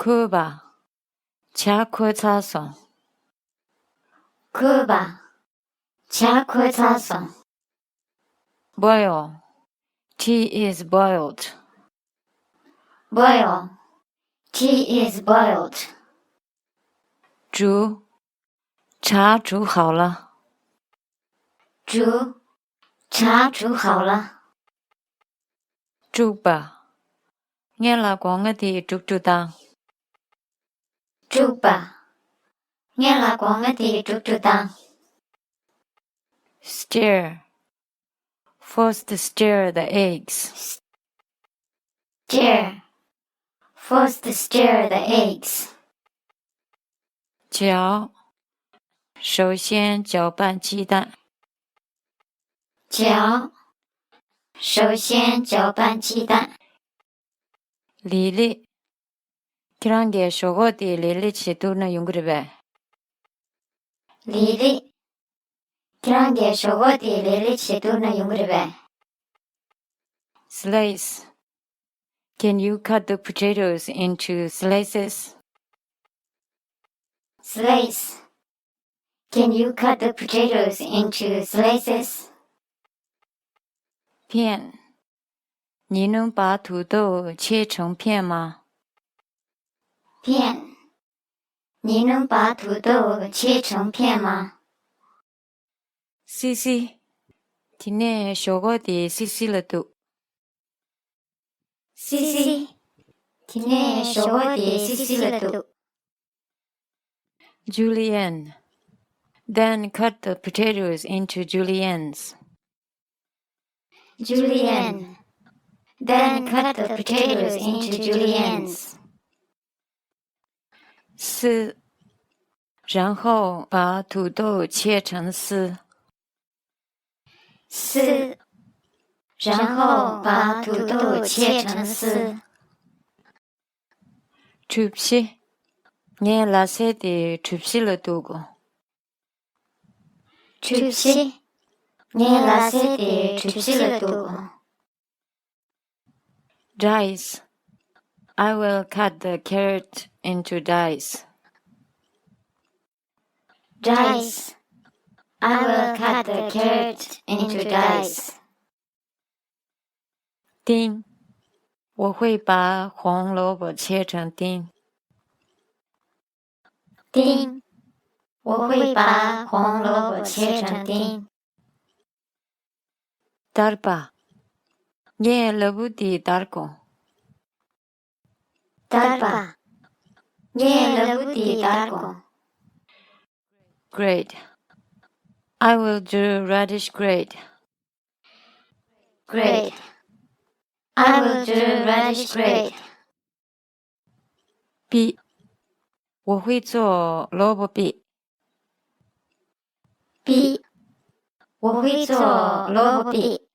Cuba, Chakwetason. Cuba, Chakwetason. Boil, tea is boiled. Boil, tea is boiled. 煮，茶煮好了。煮，茶煮好了。煮吧，俺老公我的煮煮当。煮吧，俺老公我的煮煮当。Stir, first stir the eggs. Stir, first stir the eggs. 搅，首先搅拌鸡蛋。搅，首先搅拌鸡蛋。粒粒，그런 게 저것이 릴리치 또는 용그르베.粒，그런 게 저것이 릴리치 또는 용그르베. Slice. Can you cut the potatoes into slices? Slice. Can you cut the potatoes into slices? 片，你能把土豆切成片吗？片，你能把土豆切成片吗？ CC，今天小个的 CC 了都。CC，今天小个的 CC 了都。Julienne. Then cut the potatoes into juliennes. Julienne. Then cut the potatoes into juliennes. 丝，然后把土豆切成丝。丝，然后把土豆切成丝。줍시, 내 라세디 줍시를 두고. 줍시, 내 라세디 줍시를 두고. Dice. I will cut the carrot into dice. Dice. I will cut the carrot into dice. 丁，我会把红萝卜切成丁。丁，我会把红萝卜切成丁。Darba, 예 러브디 달고. Darba, 예 러브디 달고. Great. I will do radish grate. Great. I will do radish grate. 笔，我会做萝卜笔。笔，我会做萝卜笔。